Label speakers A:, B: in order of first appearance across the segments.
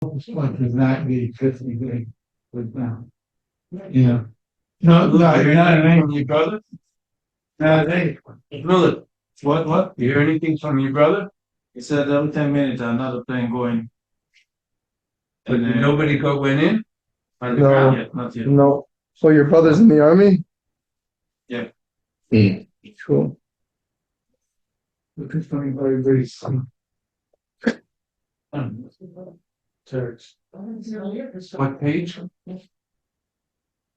A: Like does not be 50 days with them. Yeah. No, you're not anything from your brother? No, hey, brother. What? You hear anything from your brother? He said every 10 minutes another plane going. But nobody went in? On the ground
B: No,
A: yet? Not yet.
B: no. So your brother's in the army?
A: Yeah.
B: Cool.
A: Look at something very, very soon. Church. What page?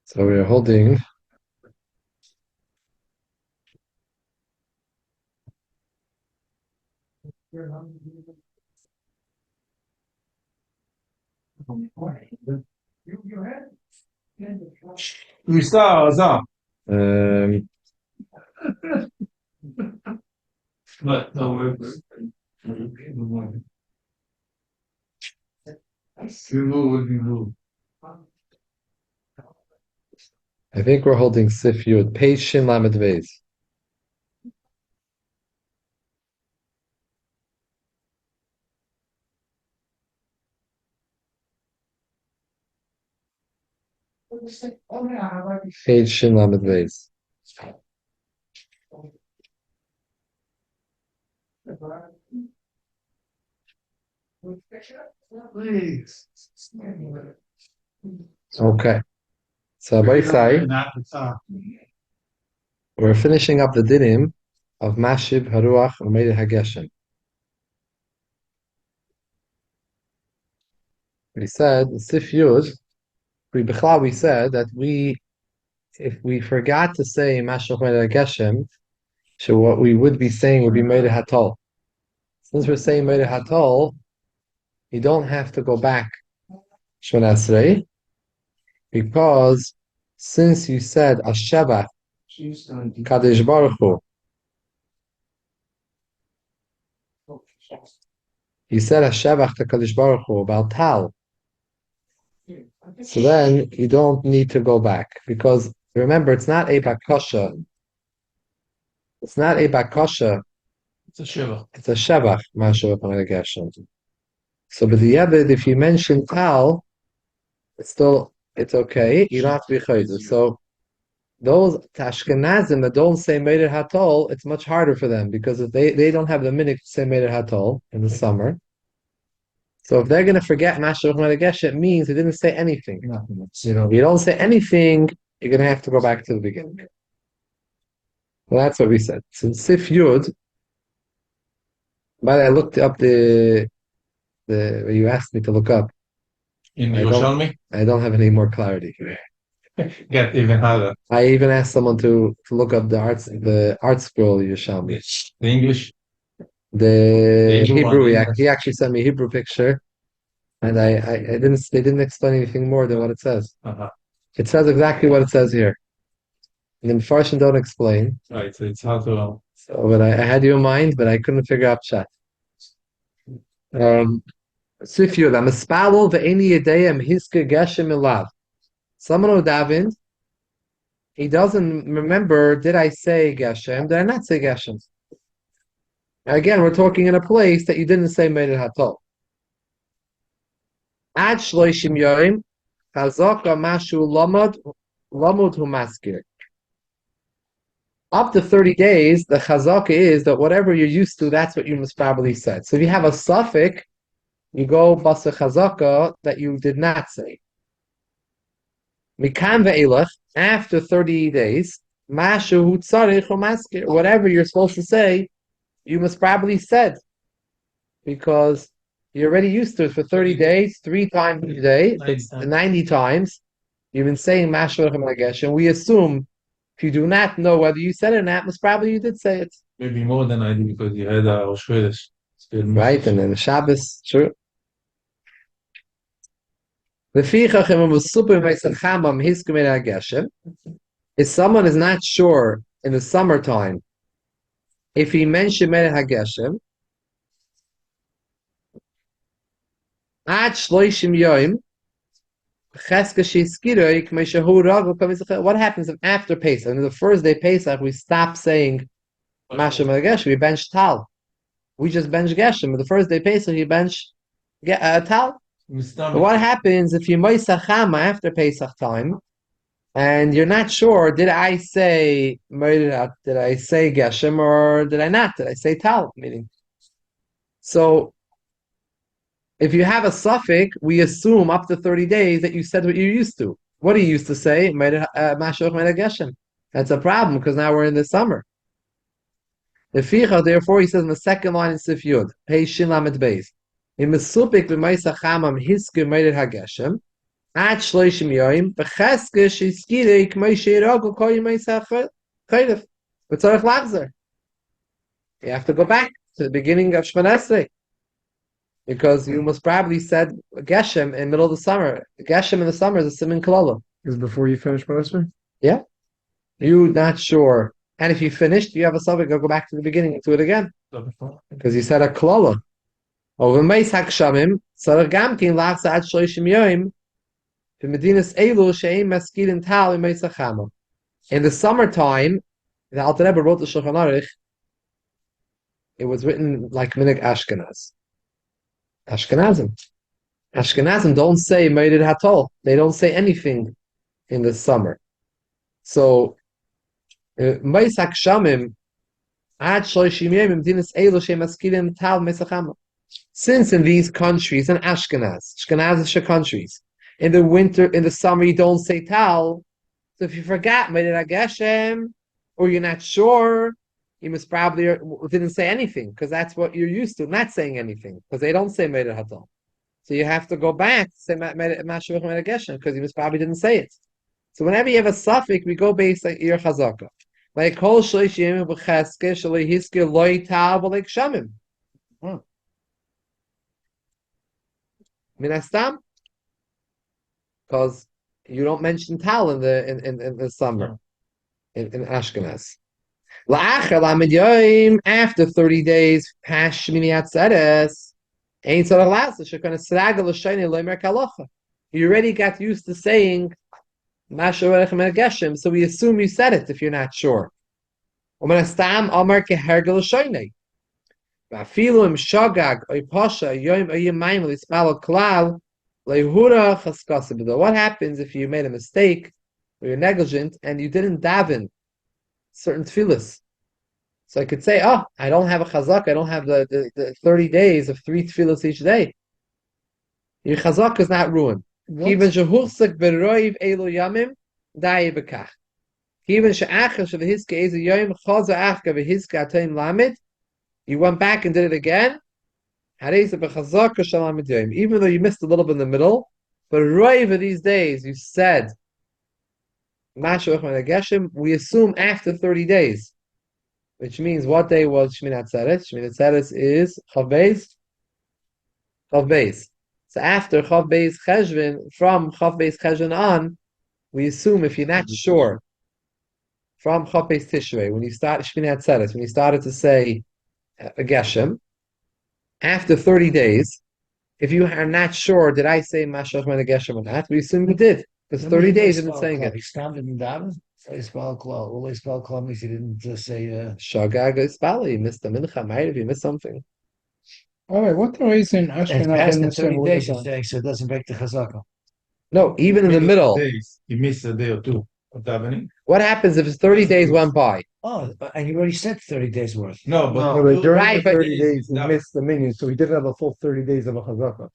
B: So we're holding
A: You saw.
B: um
A: But no,
B: I think we're holding Sif Yud, page Shin Lamed Beis. Page Shin Lamed Beis.
A: Please.
B: Okay. So Baisai, we're finishing up the dinim of Mashib Haruach Umeid Hageshem. We said Sif Yud. We said that if we forgot to say Mashib Umeid Hageshem, so what we would be saying would be Meid Hatol. Since we're saying Meid Hatol, you don't have to go back Shemonah Esrei, because since you said Asheba Kadesh Baruch Hu, you said Asheba to Kadesh Baruch Hu about Tal. So then you don't need to go back, because remember, it's not a bakasha. It's not a bakasha.
A: It's a shiva.
B: It's a shevach. So, but the Yebed, if you mention Tal, it's okay. You don't have to be chayzer. So those Ashkenazim that don't say Meider Hatol, it's much harder for them, because if they don't have the minute to say Meider Hatol in the summer. So if they're going to forget Mashiach Madagesh, it means they didn't say anything. If you don't say anything, you're going to have to go back to the beginning. Well, that's what we said. So Sif Yud, but I looked up the you asked me to look up.
A: In Yerushalmi?
B: I don't have any more clarity.
A: Get even harder.
B: I even asked someone to look up the art scroll Yerushalmi.
A: The English?
B: The Hebrew, he actually sent me a Hebrew picture, and they didn't explain anything more than what it says.
A: Uh-huh.
B: It says exactly what it says here. And then Farshim don't explain.
A: Right, so it's hard to.
B: So, but I had you in mind, but I couldn't figure out chat. Sifyud, I'm a spalo ve'eni yedeyem hiske geshem ilav. Someone who davened, he doesn't remember, did I say geshem? Did I not say geshem? Again, we're talking in a place that you didn't say Meir Hatol. Ad shloishim yoim, chazaka mashu lamud hu maskir. Up to 30 days, the chazaka is that whatever you're used to, that's what you must probably said. So if you have a suffix, you go basa chazaka that you did not say. Mikam ve'elach, after 30 days, mashu hu tzarich hu maskir. Whatever you're supposed to say, you must probably said, because you're already used to it for 30 days, 3 times a day, 90 times. You've been saying Mashur Hamagesh, and we assume if you do not know whether you said it or not, most probably you did say it.
A: Maybe more than I did, because you had a Rosh Chodesh.
B: Right, and then the Shabbos, true. If someone is not sure in the summertime, if he mentioned Melech HaGeshem, Ad Shloishim Yoim, what happens if after Pesach, on the first day Pesach, we stop saying Mashem HaGeshem, we bench Tal. We just bench Geshem. The first day Pesach, you bench Tal. But what happens if you Moisach Chama after Pesach time, and you're not sure, did I say Geshem or did I not? Did I say Tal? Meaning, so if you have a suffix, we assume up to 30 days that you said what you used to. What do you used to say? Mashoch Geshem. That's a problem because now we're in the summer. Therefore, he says in the second line in Sif Yud, Pei Shin Lamed Beis, in Mesupik b'Maisa Chamam Hiske Meidet HaGeshem, Ad Shloishim Yoim, B'Cheske Shizkirei K'mei Sheiragu Koi Maisa Chaylev, B'Tzorech Lachzer. You have to go back to the beginning of Shemonah Esrei, because you must probably said Geshem in the middle of the summer. Geshem in the summer is a Siman Kalala.
A: Is before you finish Shemonah Esrei?
B: Yeah. You're not sure. And if you finished, you have a suffix, go back to the beginning and do it again. Because you said a klala. Over Meis Hakshamim, Sarach Gamkin Lachsa Ad Shloishim Yoim, B'Medinas Elu She'im Maskilin Tal Meis Hachama. In the summertime, the Alter Rebbe wrote the Shulchan Aruch. It was written like Minig Ashkenaz. Ashkenazim don't say Meidid Hatol. They don't say anything in the summer. So Meis Hakshamim Ad Shloishim Yomim Dinas Elu Shemaskilim Tal Mesachama. Since in these countries, in Ashkenazish countries, in the winter, in the summer, you don't say Tal. So if you forgot Meidid Hageshem, or you're not sure, you must probably didn't say anything because that's what you're used to, not saying anything because they don't say Meidid Hatal. So you have to go back to say Meidid Hageshem because you must probably didn't say it. So whenever you have a suffix, we go based on your chazaka. Like kol shloishim b'cheske shalei hiske loy tal v'leik shamim. Minastam, because you don't mention tal in the summer in Ashkenaz. La'achar lamed yoim, after 30 days past Shmini Atzeres, ain't tzarach la'aseh shekana sraga l'shayne loymer kalocha. You already got used to saying so we assume you said it if you're not sure. What happens if you made a mistake or you're negligent and you didn't daven certain tefillas? So I could say, oh, I don't have a chazak, I don't have the 30 days of 3 tefillas each day. Your chazak is not ruined. Even shehuchsak beroiv elu yamim da'i bekach. Even she'achar she'v'hiska eze yoyim chaza achka v'hiska atayim lamid. You went back and did it again. Harei b'chazaka shalamid yoyim. Even though you missed a little bit in the middle, but roiv of these days you said Mashuach Geshem. We assume after 30 days, which means what day was Shmini Atzeres? Shmini Atzeres is Chav Beis. So after Chav Beis Cheshvan, from Chav Beis Cheshvan on, we assume if you're not sure, from Chav Beis Tishrei, when you start Shmini Atzeres, when you started to say Geshem, after 30 days, if you are not sure, did I say Mashuach Geshem or not? We assume you did, because 30 days you've been saying it.
C: He stopped in Davin. He spelled Klo. Well, he spelled Klo means he didn't just say.
B: Shagag Ispali. You missed the mincha. Might have you missed something?
A: All right, what the reason
C: It's
A: Ashkenaz
C: past the
A: didn't say
C: 30
A: what
C: days,
A: was
C: you're saying, so it doesn't break the chazaka.
B: No, even in the middle.
D: Days. You missed a day or two of davening.
B: What happens if it's 30 days went by?
C: Oh, and you already said 30 days worth.
D: No, but
A: No, but during
B: Right,
A: the
B: but
A: 30 days he
D: that-
A: missed the minion, so he didn't have a full 30 days of a chazaka.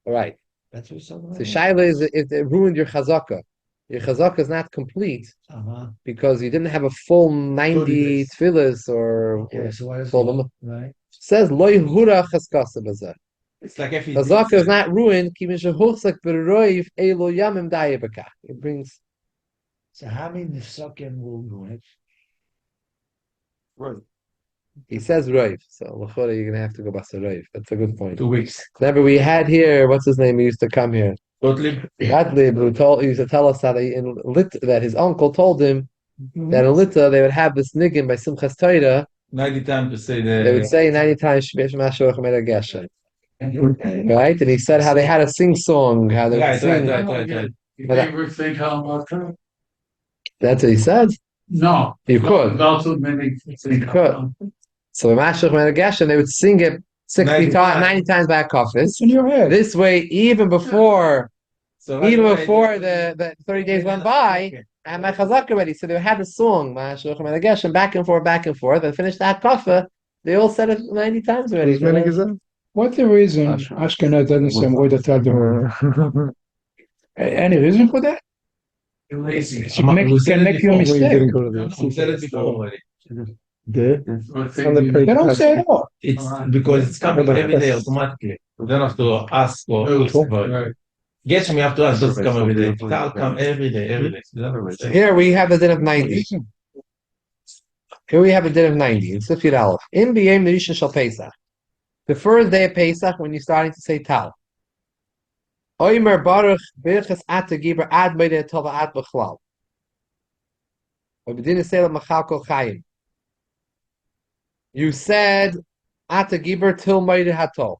B: All right.
C: That's what you're talking
B: So
C: about.
B: Shaila is if it ruined your chazaka. Your chazaka is not complete because you didn't have a full 90
D: days.
B: tefillas or
C: Okay, so what is
B: full number.
C: right?
B: Says loy hura chaskasa bazeh.
D: it's like if he
B: Chazaka is not ruined. Kivin shehuchsak beroiv elo yamim dayebekach. It brings.
C: So how many nifsakim will ruin it?
D: Right.
B: He says roiv, so l'chora you're gonna have to go back to roiv. That's a good point.
D: 2 weeks.
B: Remember we had here. What's his name? He used to come here.
D: Totally.
B: Gottlieb, who used to tell us that that his uncle told him that in Lita they would have this niggin by Simchas Torah.
D: 90 times to say
B: They would say 90 times Shmesh Mashuach Geshem. Right? And he said how they had a sing song, how they would
D: Right,
B: sing.
D: right.
A: You ever think how about that?
B: That's what he said.
A: No.
B: You could.
A: Also many
B: You could. So in Mashuach Geshem they would sing it 60
D: 90
B: times, 90 times back office.
A: It's in your head.
B: This way, even before
D: So right away,
B: the 30 days went by, I had my chazak already. So they had a song, back and forth. I finished that kafa. They all said it 90 times already.
A: What's the reason Ashkenaz doesn't say Moed Atad? Any reason for that?
D: Lazy.
A: It can make you a mistake.
D: We said it before already.
A: They don't say it all.
D: It's because it's coming every day automatically. We don't have to ask for
A: Right.
D: Geshem, you have to ask, does it come every day? Tal come every day, every day.
B: Here we have a din of 90. Here we have a din of 90. It's Sifir Aleph. In B'yem Rishon Shal Pesach. The first day of Pesach, when you're starting to say Tal. Oimer Baruch Berachos Ata Gibra Ad Meideh Tova Ad B'chlal. Obedin Selah Machal Kol Chayim. You said Ata Gibra Til Meideh Hatol.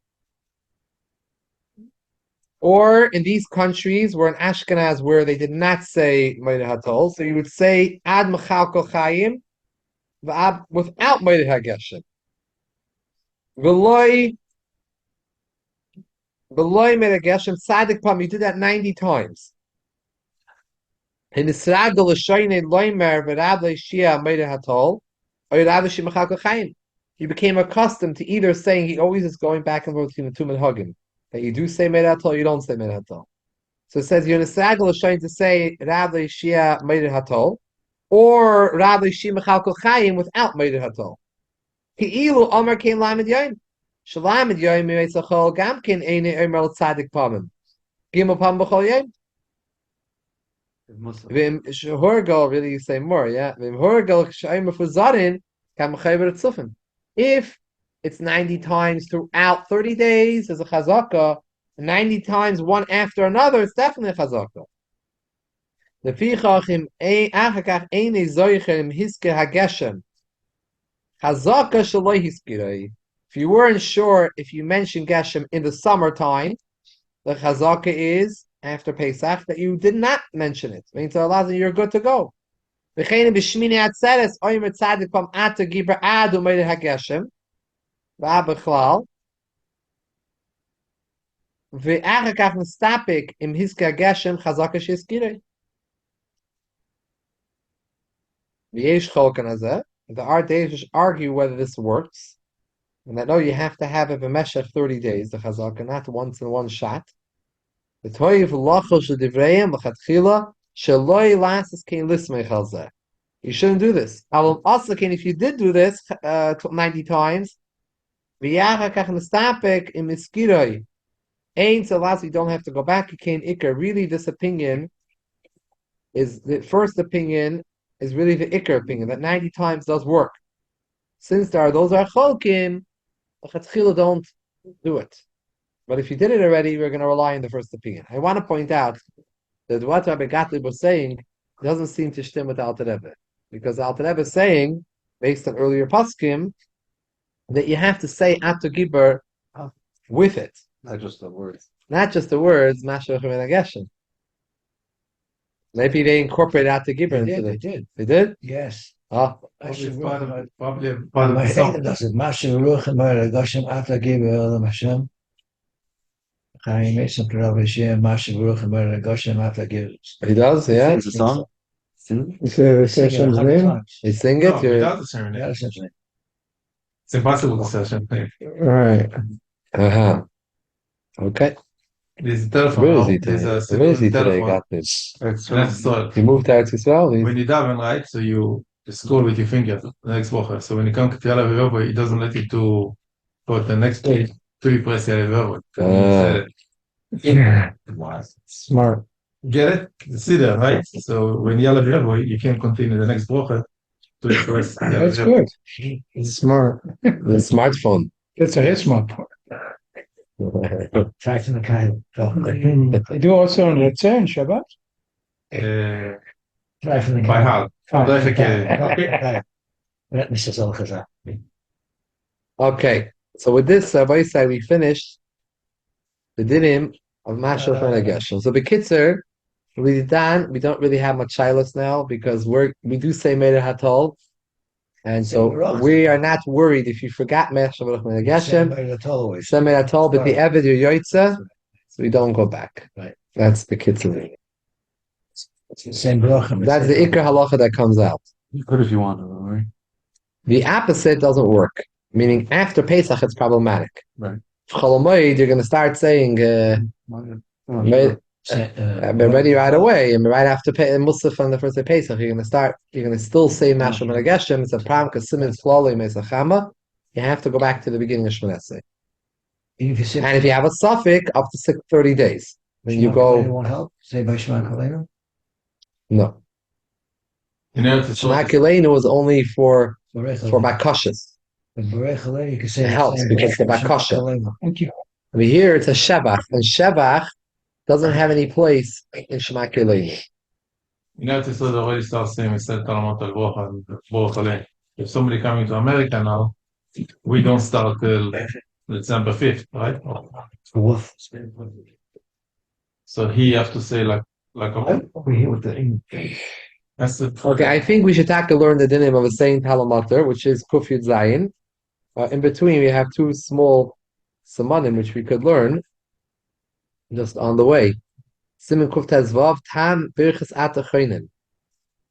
B: Or in these countries, where in Ashkenaz, where they did not say Meideh Hatol, so you would say Ad Machal Kol Chayim without Meideh HaGeshem. V'loi Meideh HaGeshem Tzadik Pam, you did that 90 times. In Israel L'Shoinei Loimer V'Rab Le'Shia Meideh Hatol, or Rab Le'Shia Machal Kol Chayim. You became accustomed to either saying, he always is going back and forth between the two minhagim. That you do say Meideh Hatol, you don't say Meideh Hatol. So it says you're in Israel L'Shoinei to say Rab Le'Shia Meideh Hatol, or Rab Le'Shia Machal Kol Chayim without Meideh Hatol. Ki'ilu Omer Kein Lamed Yoim. Shalamed Yoim Mitzachol Gamkin Eine Omer L'Tzadik Pamim. Gimel Pam B'chol Yoim. V'im Shehorgal, really you say more, yeah. V'im Horgal Sh'ayim Fuzarin Kam Chayber Tzufim. If it's 90 times throughout 30 days, there's a chazaka. 90 times one after another, it's definitely a chazaka. Lefichach im achakach eine zoicher im hiske hageshem. Chazaka shaloi hiskirei. If you weren't sure if you mentioned Geshem in the summertime, the chazaka is after Pesach that you did not mention it. Means you're good to go. V'chein b'shmini atzeres oimer tzadik pam ata gibra adu meideh hageshem v'abechlal v'achakach nestapik im hiske hageshem chazaka shiskirei. V'yesh cholkan hazeh. The art days argue whether this works. And I know you have to have it b'meshech 30 days, the chazaka, not once in one shot. The toiv lachos shedivrayim b'chatchila sheloi lasis kein lismei chalzeh. You shouldn't do this. Aval aslakin, if you did do this 90 times, v'yachakach nestapek im iskiroi ein tzalas, you don't have to go back. You can't ikar. Really, this opinion is the first opinion. Is really the ikar opinion that 90 times does work. Since those are cholkim, the don't do it. But if you did it already, we're going to rely on the first opinion. I want to point out that what Rabbi Gottlieb was saying doesn't seem to stem with Alter Rebbe, because Alter Rebbe is saying, based on earlier paskim, that you have to say Atu Gibber with it,
C: Not just the words.
B: not just the words Mashiach ben Geshem. Maybe they incorporated Atu Gibber into
C: They
B: it.
C: did.
B: They did?
C: Yes.
B: Oh,
D: Probably part of
C: My
D: the song.
C: Hagen does it. Mashiach Ruach Emor Hashem Ata Gibber Elam Hashem. Chaim Esam Rabbi Shem Mashiach Ruach Emor Hashem Ata Gibber.
B: he does, yeah.
E: It's a song.
A: It's Hashem's name.
B: They sing
D: No,
B: it. You're...
D: without the same name. It's impossible to say Hashem name.
A: Right.
B: Uh-huh. Okay.
D: There's a telephone.
B: Where is
D: no?
B: he
D: There's
B: today?
D: a
B: Where is he
D: telephone.
B: today? Got this.
D: That's the story.
B: He moved out to Israel.
D: When you daven, right? So you scroll with your finger the next woche. So when you come to Yalav Verbo, it doesn't let you to put the next page till you press Yalav Verbo.
A: Yeah.
D: Wow.
A: Smart.
D: Get it? See that, right? So when Yalav Verbo, you can continue the next woche to press Yalav
A: That's
D: Verbo.
A: good. It's smart.
B: The smartphone.
A: That's a hit smart part.
C: Track in the kind.
A: They do also on Retzeh and Shabbat.
C: Track from the
D: By
C: kind.
D: heart. Okay.
C: Mrs. Al-Khazar.
B: Okay. So with this, Rabbi said we finished the dinim of Mashiach ben Geshem. So Bekitzer, we don't really have much shilas now because we do say Meideh Hatol. And so we are not worried if you forgot Me'ach Shabbat Geshem. Same at all, but the Eved Yoytza, so we don't go back.
C: Right.
B: That's the kitzur.
C: Same bracha.
B: That's the Ikar halacha that comes out.
A: You could if you wanted, right?
B: The opposite doesn't work. Meaning after Pesach, it's problematic.
A: Right.
B: Chol Hamoed, you're going to start saying, "We're ready right away," and right after Musaf on the first day Pesach, you're going to still say Mashal Menageshem. It's a pram because Simon's Floli Mesachama. You have to go back to the beginning of Shemonah Esrei. And if you have a suffix, up to 30 days. Then you go.
C: Won't help. Say by Shema Kalenu.
B: No.
D: In Eretz
B: Shema
D: Yisrael,
B: Kileinu is only for bakashas.
C: You can say
B: It helps because the bakasha.
C: Thank you.
B: I mean, here it's a shevach, and shevach doesn't have any place in Shema Kileinu.
D: in Eretz Yisrael, they already start saying we said Talamat al Bocha and Boch Alei. If somebody coming to America now, we don't start till December 5th, right? So he have to say like
C: Over here with the
D: that's it.
B: Okay, I think we should have to learn the dinim of a saying Talamater, which is Kuf Yud Zayin. In between, we have two small samanim which we could learn just on the way. Siman Kuf Tezvav Tam Birchas Atachaynin.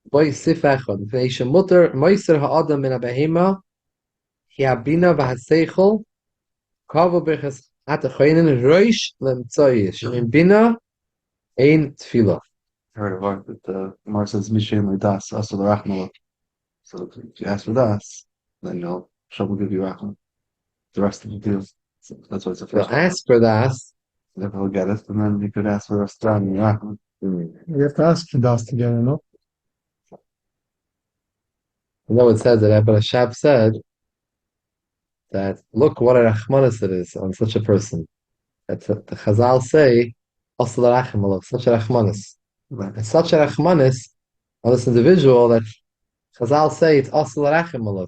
B: Boy Sifachon. V'nei Shemuter Moiser Ha'adam Min HaBehema Hiabina V'Haseichel Kavo Birchas Atachaynin Roish Lemtzoyish In Bina Ein Tefillah.
A: Heard of art that the Gemara says Mishem Das Asal Rachmala. So if you ask for Das, then Hashem will give you Rachmala. The rest of the deal. So that's why it's a
B: So
A: first.
B: ask for das.
A: If he'll get it, and then you could ask for Rastran and Rachmala.
E: We have to ask for das together, no?
B: No, it says that Abba Shab said that look what a rachmanis it is on such a person. That the Chazal say, Asal Rachmala, such a rachmanis.
A: Right.
B: It's such a rachmanis on this individual that Chazal say it's Asal Rachmala.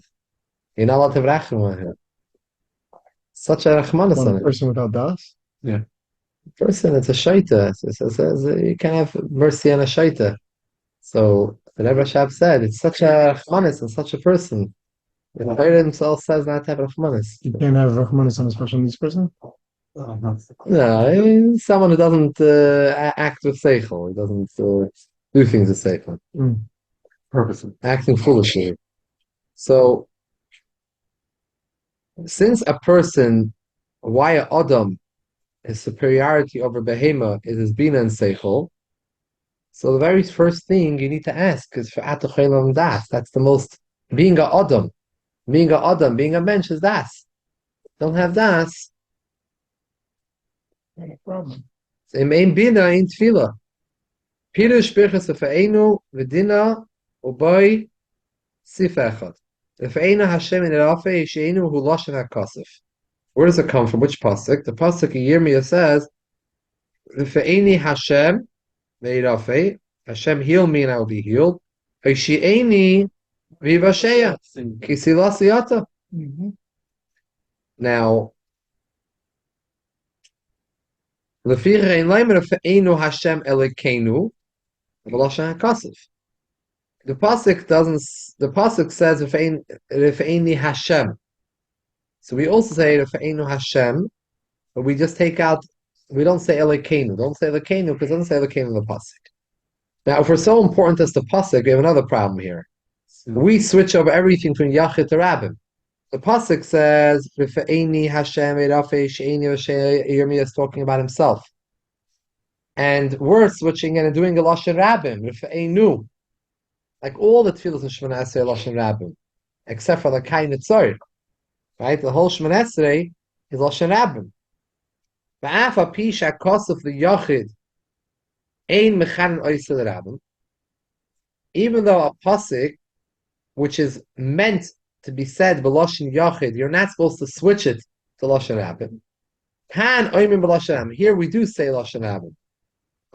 B: You're not allowed to have rachmala here. Such a rachmanis on
E: One
B: it.
E: person without das.
B: Person, it's a shaita. It says you can have mercy on a shaita. So the Rebbe Shab said it's such a rachmanis on such a person. The Torah himself says not to have rachmanis.
E: You can't have Rahmanis on a special needs person.
B: No, someone who doesn't act with seichel. He doesn't do things with seichel.
A: Purposely.
B: Acting foolishly. So, since a person, why a Adam, his superiority over Behema is his Bina and Seichel, so the very first thing you need to ask is for Atochelam Das. That's the most, being a Adam, being a mensch is Das. Don't have Das.
E: No problem.
B: Im ein Bina in Tefillah. Pirush Birchas Efeinu V'dina Uboy Sifechad. Efeinu Hashem in Rafe Yisheinu Hu Lashon HaKasif. Where does it come from? Which pasuk? The pasuk in Yirmiyah says, "Efeini Hashem Ve'irafe Hashem heal me and I will be healed. Yisheini V'Yivasheya Kisilasiata." Now, Lefichein Leimer Efeinu Hashem Elokeinu V'Lashon HaKasif. The pasuk doesn't. The pasuk says "Refeini Hashem," so we also say "Refeinu Hashem," but we just take out. We don't say "Elokeinu." Don't say "Elokeinu" because it doesn't say "Elokeinu" in the pasuk. Now, if we're so important as the pasuk, we have another problem here. We switch over everything from Yachid to Rabbim. The pasuk says "Refeini Hashem Eirafe Sheini Yirmiyah" is talking about himself, and we're switching and doing a lashon Rabbim Refeinu. Like all the tefillos in Shemonah Esrei Lashon Rabbim, except for the Kai Nitzor, right? The whole Shemonah Esrei is Lashon Rabbim. Va'afa pisha kosuf the Yachid ein mechanin oisel Rabbim. Even though a pasuk, which is meant to be said b'Lashon Yachid, you're not supposed to switch it to Lashon Rabbim. Kan oimim b'Lashon Rabbim. Here we do say Lashon Rabbim.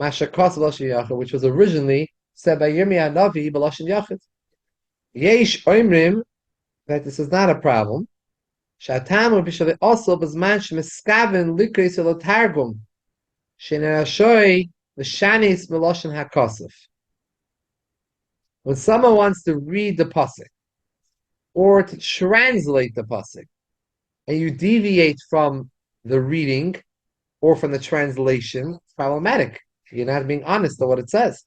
B: Masha kosuf Lashon Yachid, which was originally said by Yirmiyah Navi b'Lashon Yachid. Yesh oimrim that this is not a problem. Shatam u'b'shavei also b'zman shemiskaven likris elo targum shenerashoy v'shanis b'Lashon HaKosef. When someone wants to read the pasuk or to translate the pasuk, and you deviate from the reading or from the translation, it's problematic. You're not being honest to what it says.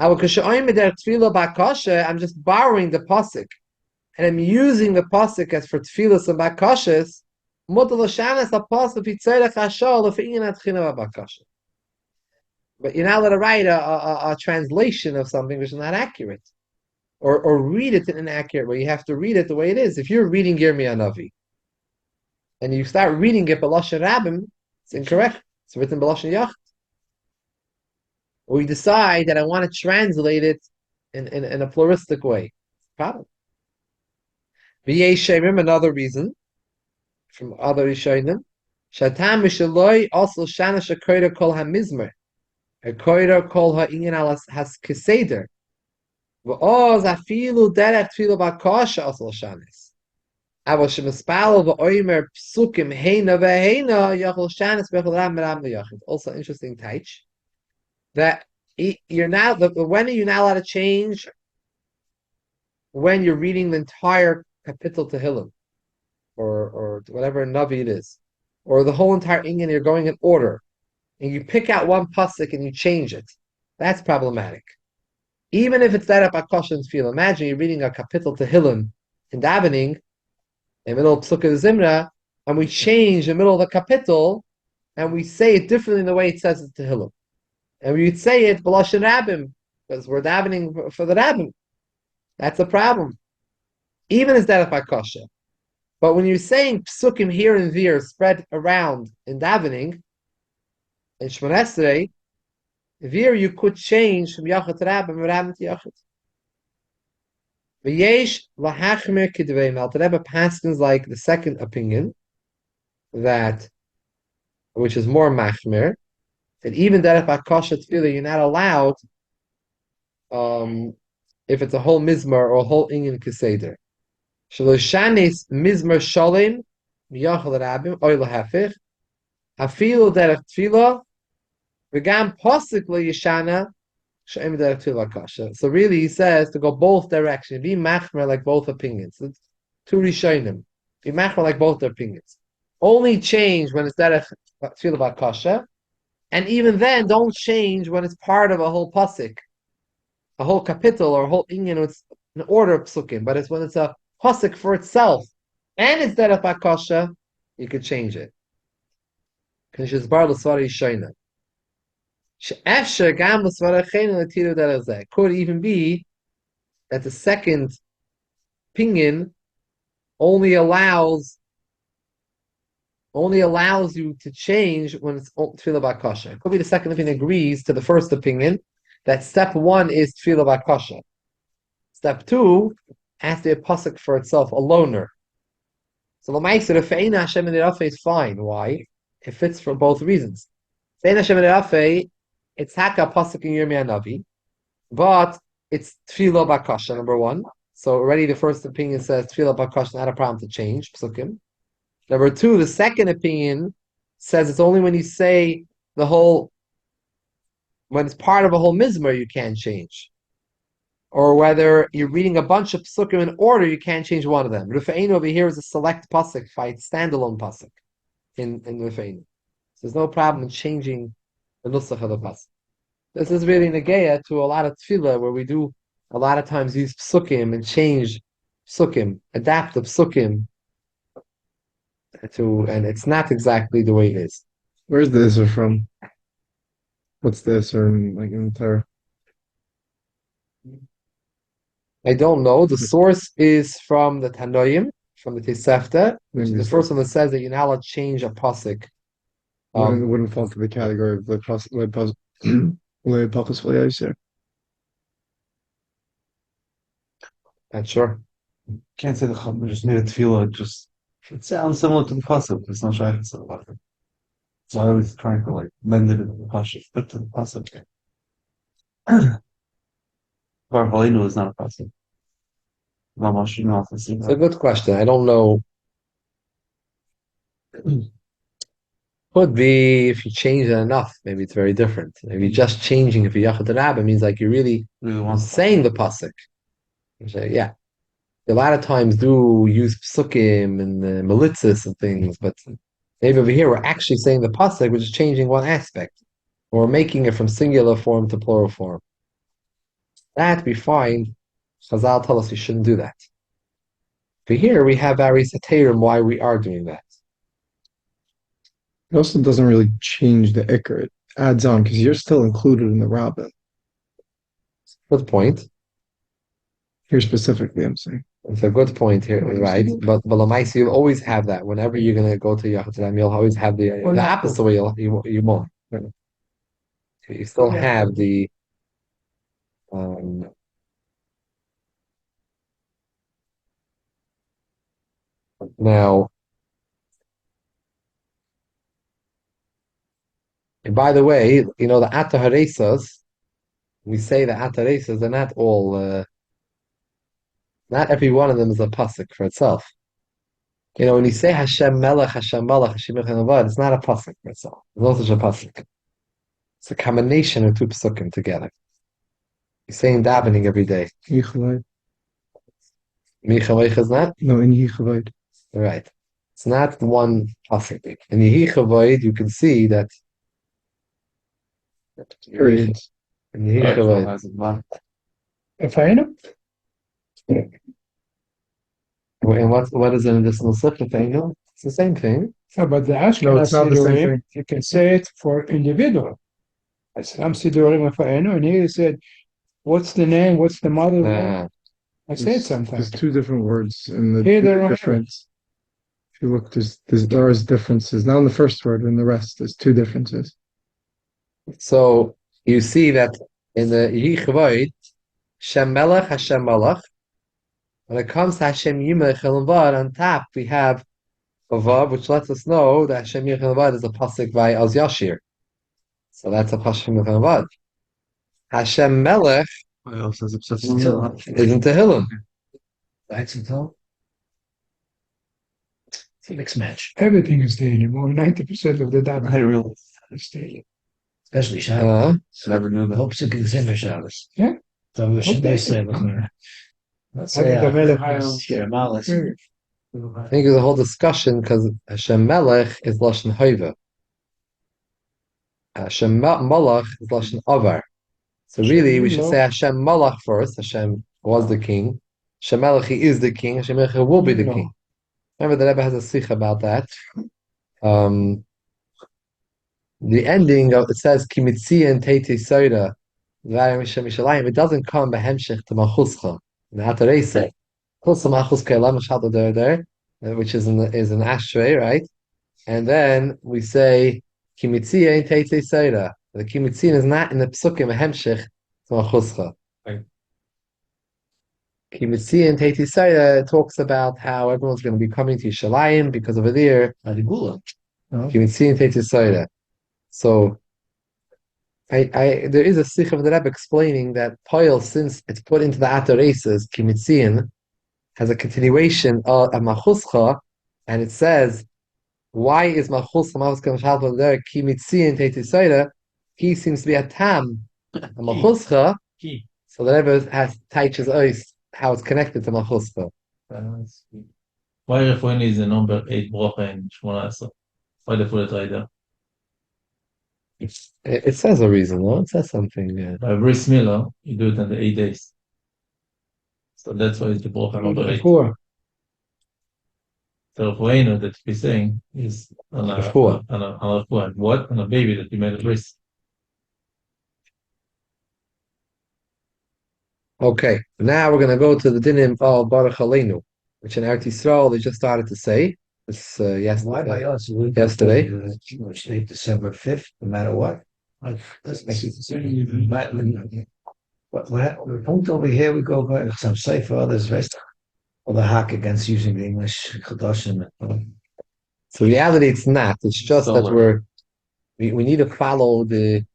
B: I'm just borrowing the pasuk, and I'm using the pasuk as for tefillas and bakashas. But you're not allowed to write a translation of something which is not accurate, or read it in an accurate way. You have to read it the way it is. If you're reading Yirmiyah Navi and you start reading it b'lashon rabbim, it's incorrect. It's written b'lashon yach. Or you decide that I want to translate it in a pluralistic way. Problem. Another reason from other Rishonim, Shatam Mishaloi also Shana Shakoida Kol HaMizmer. A koira kol ha'inyan alas has keseder. V'oz afilu derech tefila bakasha asal shanis. Avo shemispalo v'oimer psukim heina v'heina yachol shanis v'echol ram v'yachid. Also interesting taich. That you're now, when are you not allowed to change? When you're reading the entire kapitel Tehillim, or whatever Navi it is, or the whole entire inyan, you're going in order, and you pick out one pasuk and you change it. That's problematic. Even if it's that up Akoshan's feel. Imagine you're reading a kapitel Tehillim in davening, in the middle of Psukkah Zimra, and we change the middle of the kapitel, and we say it differently than the way it says it Tehillim. And we would say it b'lashon rabbim, because we're davening for the rabbim. That's a problem. Even as that up Akosha. But when you're saying psukim here and there spread around in davening, in Shemonah Esrei, here you could change from Yachid to Rabbim, Rabbim to Yachid. V'yesh lahachmer kidvei mal. The Rebbe paskins like the second opinion, which is more machmer, that even derech bakasha tefillah you're not allowed, if it's a whole mizmar or a whole inyan keseder. Shaloshanis mizmar shalim miyachal Rabbim oy lahafich hafilu derech tefillah. V'gam posik lo yishana she'em derech tefillah kasha. So really, he says to go both directions. Be machmer like both opinions. It's two rishonim. Be machmer like both their opinions. Only change when it's derech tefillah kasha, and even then, don't change when it's part of a whole pasuk, a whole kapitel or a whole inyan. It's an order of psukim, but it's when it's a pasuk for itself and it's derech kasha, you could change it. Could even be that the second opinion only allows you to change when it's tefillah bakasha. It could be the second opinion agrees to the first opinion that step one is tefillah bakasha. Step two has to be a pasuk for itself, a loner. So the L'maisa the fe'ena Hashem Nirafe is fine. Why? It fits for both reasons. Fe'ena Hashem Nirafe, it's haka pasuk in Yirmiyah Navi, but it's tefillah bakasha, number one. So already the first opinion says tefillah bakasha, not a problem to change psukim. Number two, the second opinion says it's only when you say when it's part of a whole mizmar you can't change. Or whether you're reading a bunch of psukim in order, you can't change one of them. Rufa'inu over here is a select pasuk fight, standalone pasuk in Rufa'inu. So there's no problem in changing the nusach of the pasuk. This is really negeya to a lot of tefillah where we do a lot of times use psukim and change psukim, adapt the psukim and it's not exactly the way it is.
E: Where's the Isra from? What's the Isra like in the Torah?
B: I don't know. The source is from the Tanoim, from the Tosefta, which is the first one that says that you're not allowed to change a pasuk.
E: It wouldn't fall to the category of Lepakus Fliyaser.
B: Not sure.
F: Can't say the Chacham just made a tefillah. It sounds similar to the pasuk. It's not shy to about it. So I was trying to mend it in the pasuk, but to the pasuk. Bar Halinu is not a pasuk.
B: It's a good question. I don't know. Could be if you change it enough, maybe it's very different. Maybe just changing if you Yachid Rabbah means like you really
F: want
B: saying the pasuk. You say, yeah. a lot of times do use psukim and melitzis and things, but maybe over here we're actually saying the pasuk, we're just changing one aspect, or making it from singular form to plural form. That we find Chazal tell us we shouldn't do that. But here we have various heterim why we are doing that.
E: It also doesn't really change the ikr. It adds on because you're still included in the rabbin.
B: Good point.
E: Here specifically, I'm saying.
B: It's a good point here, right? But Lamaisa, you'll always have that. Whenever you're going to go to Yachatzim, you'll always have the opposite way. You won't. You still have the now. And by the way, you know the Ataharesas. We say the Ataharesas, they're not all. Not every one of them is a pasuk for itself. You know, when you say Hashem Melech, Hashem Malach, Hashem Echad, it's not a pasuk for itself. It's not such a pasuk. It's a combination of two pasukim together. You're saying davening every day.
E: Yichavayt.
B: Michael is not?
E: No, in Yichavayt.
B: Right. It's not one pasuk. In Yehichavoid, you can see that.
E: Periods.
B: In Yehichavoid. And what is an additional sifra thing? No, it's the same thing.
A: No, but the
E: No,
A: Ashkenaz
E: it's not the same
A: Sidurim,
E: thing.
A: you can say it for individual. Some Sidurim Fa'enu, and here he said, what's the name, what's the mother? I say it sometimes.
E: There's two different words in the
A: Here there are
E: difference. If you look, there is differences. Not in the first word, in the rest, there's two differences.
B: So you see that in the Yehichavoid, Shem Melech, Hashem Malach. When it comes to Hashem Yimech Elvad, on top we have a vav, which lets us know that Hashem Yimech Elvad is a pasuk by Az Yashir. So that's a Hashem Yimech Elvad. Hashem Melech is in Tehillim.
C: That's it all. It's a mixed match.
A: Everything is daily, more 90% of the data
F: I really
A: is daily.
C: Especially Shabbos.
F: never knew that.
C: Hope sick is in Shabbos.
A: Yeah.
C: So we should say, let's say,
A: I think the Melech is-
C: Malice.
B: I think there's a whole discussion because Hashem Melech is Lashon Hoiva. Hashem Malach is Lashon Avar. So really, we should say Hashem Malach first. Hashem was the king. Hashem Melech, he is the king. Hashem Melech will be the king. Remember, the Rebbe has a sikh about that. The ending of it says Kimitzi and Teiti Soda. It doesn't come behemshich to Machuscha. The Hatarese. Which is an ashtray, right? And then we say Kimitzi and Teiti Soda. The Kimitzi is not in the psukim behemshich to Machuscha. Kimitzi and Teiti Soda talks about how everyone's going to be coming to Yerushalayim because over there. Kimitzi and Teiti Soda. So, there is a sikh of the Rebbe explaining that Poil, since it's put into the Atareses, Kimitzian, has a continuation of Machuscha, and it says, why is Machuscha there, Kimitzian Teitisaida? He seems to be a Tam, a Machuscha, so the Rebbe teaches us how it's connected to Machuscha.
D: Why Refuin is the number 8 brocha in Shemonah? Why the full trader?
B: It says a reason, no? It says something. Yeah.
D: By Bris Milah, you do it in the 8 days. So that's why it's the brocha number 8. The Refuinu that we're saying is on a Refuah. What? On a baby that you made a bris.
B: Okay, now we're going to go to the dinim of Baruch Aleinu, which in Eretz Yisrael they just started to say. This
C: Why by us?
B: yesterday.
C: December 5th, no matter what. Let's make it. What point over here we go by some safer others rest or the hack against using the English Chadashim.
B: So reality it's not. It's just that we need to follow the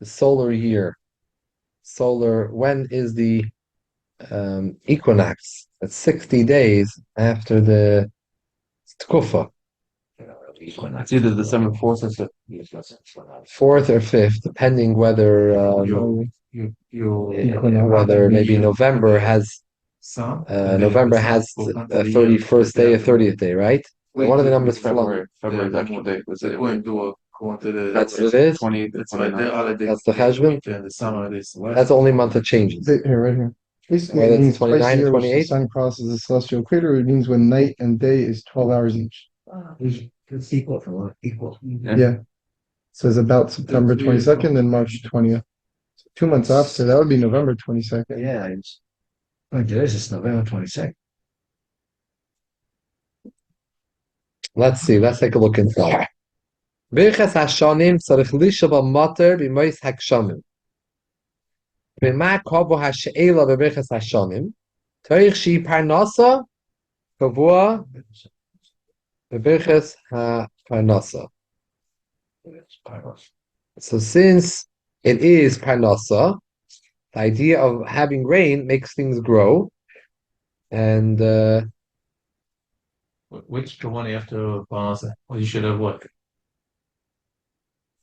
B: solar year. When is the equinox? That's 60 days after the Tkufa.
F: It's either December 4th or 5th.
B: 4th or 5th, depending whether whether maybe November has
D: Sun.
B: November has a 31st day, a 30th day, right? One of the numbers
F: February. February, the actual date was it?
D: Wouldn't do according to the.
B: That's what it is?
F: 20,
D: It's like the holiday.
B: That's the Cheshbon?
D: winter and the summer.
B: That's the only month that changes.
E: Here, right here. Basically,
B: Whether
E: it
B: it's
E: means twice
B: 29
E: a year,
B: or
E: which the
B: 28?
E: sun crosses the celestial equator. It means when night and day is 12 hours each.
C: It's equal for equal.
E: Yeah. So it's about September 22nd and March 20th. So 2 months after, that would be November 22nd.
C: Yeah, it's like there is, it's November 22nd.
B: Let's see, let's take a look inside. Birchas Hashanim tzarich lisha b'mater b'mois hakshamim. B'ma kobo ha'she'ela b'birchas Hashanim. Toich shi parnasa kavua b'birchas ha'parnasa. So since it is parnasa, the idea of having rain makes things grow. And
D: Which one after Parnasa? Well, you should have what?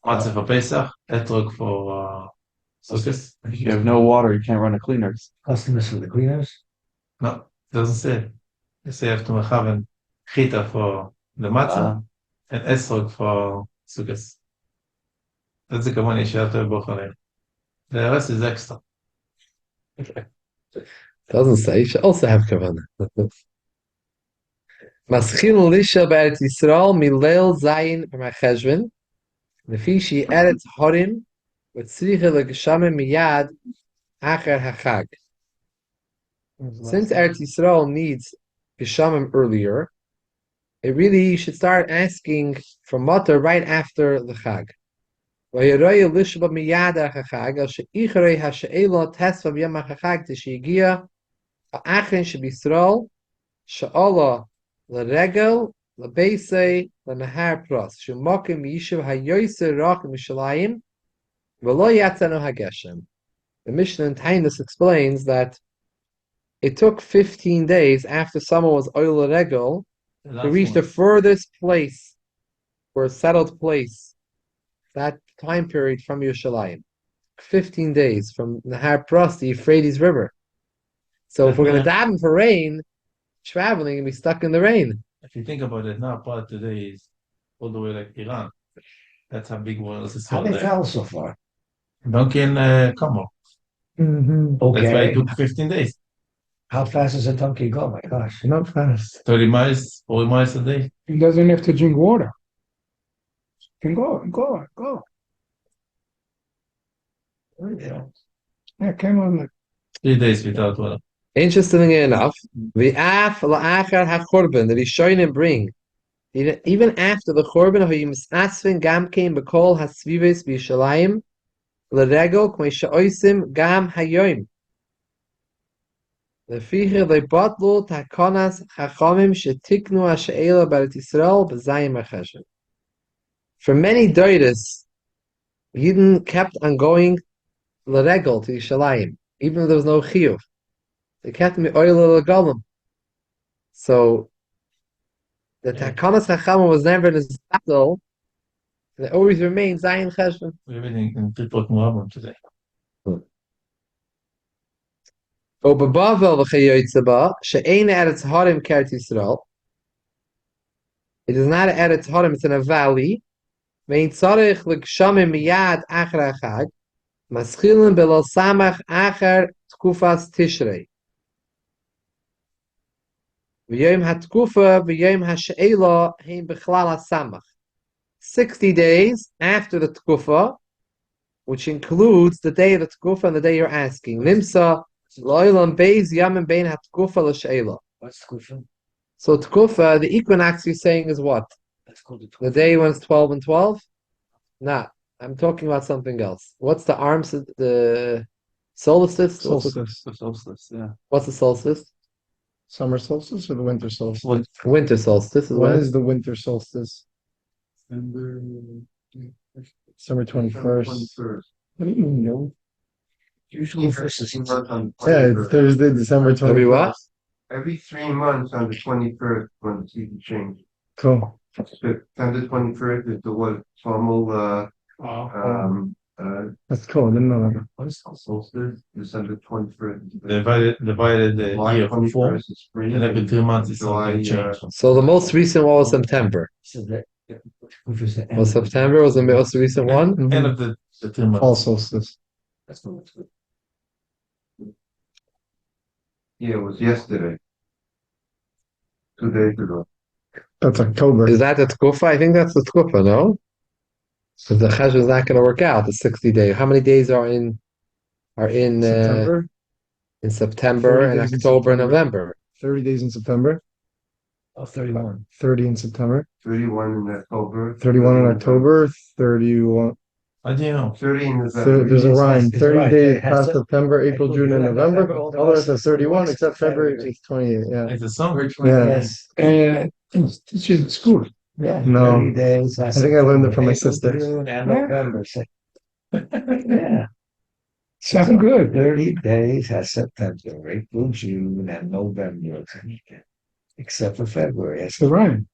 D: Matzah for Pesach, etrog for Sukkot.
F: If you have no water, you can't run a cleaners.
C: Customers for the cleaners.
D: No, doesn't say. They say you have to have a chita for the matzah and esrog for Sukkot. That's the command you should have to have. The rest is extra.
B: doesn't say, you should also have kavanah. Maschil lisha b'Eretz Yisrael milel zayin b'macheshven lefishi Eretz Horim v'tzricha l'geshamim miyad acher hachag. Since Eretz Yisrael needs geshamim earlier, it really should start asking for matar right after the chag. V'yaroya lisha b'miyad acher hachag al she'icharei ha'she'ela tesva b'yam hachag t'she'yigia ha'achren she'b'Yisrael she'ala L'regel, l'beisei, l'nahar pros. Shumokim yishuv hayoyse rach mishalayim, v'lo yatzanu hageshem. The Mishnah in Tainus explains that it took 15 days after summer was oil l'regel to reach the furthest place, or a settled place, that time period from Yerushalayim. 15 days from Nahar Pros, the Euphrates River. So if we're going to daven for rain, traveling and be stuck in the rain.
D: If you think about it now, part today is all the way like Iran. That's how big world is.
C: How they fell so far?
D: Donkey and Como.
E: Mm-hmm.
C: Okay.
D: That's why it took 15 days.
C: How fast does a donkey go? My gosh.
E: Not fast.
D: 30 miles, 40 miles a day.
G: He doesn't have to drink water. Can go. Yeah, came on.
D: 3 days without water.
B: Interestingly enough, the af la'achar ha'chorban that Rishonim bring, even after the chorban, who yimisasvin gam came bekol hasvives b'Yishalayim l'regel k'mei she'oisim gam hayoim. Leficher le'batlu takonas chachamim shetiknu ha'she'ela b'Eretz Yisrael b'zayim ha'cheshem. For many doides, Yidden kept on going l'regel to Yishalayim, even though there was no chiyuv. They kept me oil golem. So the Takanas Chachama was never in his battle. It always remained Zayin Cheshvan.
D: We're reading in Tripot Moabim today.
B: Obabavel v'chayotzeba she'ein eretz harim keret Yisrael. It is not an eretz harim; it's in a valley. Vein tzarich l'gshamim miyad acher hachag maschilin belal samach acher tkufas tishrei. V'yom hatkufa v'yom hashe'ela heim b'chlal hasamach. 60 days after the tkufa, which includes the day of the tkufa and the day you're asking. Nimsa lo'ilam beis yamim bein hatkufa l'she'ela.
C: What's tkufa?
B: So tkufa, the equinox you're saying is what?
C: That's called
B: The day when it's 12 and 12? Nah, I'm talking about something else. What's the arms? The solstice?
E: Solstice.
F: The solstice, yeah.
B: What's the solstice?
E: Summer solstice or the winter solstice?
B: Winter solstice is
E: When
B: when?
E: is the winter solstice? December 21st. What do you mean, no?
C: usually versus
E: Yeah, it's Thursday, December 21st.
B: Every what?
A: Every 3 months on the 21st when the season changes.
E: Cool.
A: So on the 21st is the what formal
E: That's cool. I didn't know that.
A: What is solstice? December 21st.
D: Divided the
A: July
D: year for four,
A: 21st is spring.
D: and every 2 months it's
A: July,
D: something changed.
B: So the most recent one was September.
C: So that was the end
B: Was
C: of
B: September was the most recent one?
D: End of the 2 months.
E: Fall solstice.
C: That's what it's good.
A: Yeah, it was yesterday. 2 days ago.
E: That's October.
B: Is that the Tkufa? I think that's the Tkufa, no? Because the Cheshvan is not going to work out the 60-day. How many days are in
E: September.
B: in September
E: 30
B: and
E: days in
B: October and
E: September.
B: November?
E: 30 days in September.
C: 31.
E: 30 in September.
A: 31 in October.
E: 31 in October. 31.
D: How do you know?
A: 30 in November.
E: There's a rhyme.
C: It's
E: 30
C: right.
E: days
C: It has
E: past
C: to-
E: September, April, June, and November. All the rest is 31 except February. It's 28. Yeah.
D: It's the summer.
E: Yeah.
C: Yes.
G: Teachers in school.
C: Yeah.
E: No.
C: 30 days.
E: I think I learned it from my sister.
C: June and November. Yeah.
G: Sound good.
C: 30 days has September, April, June, and November. Except for February.
G: It's the rhyme.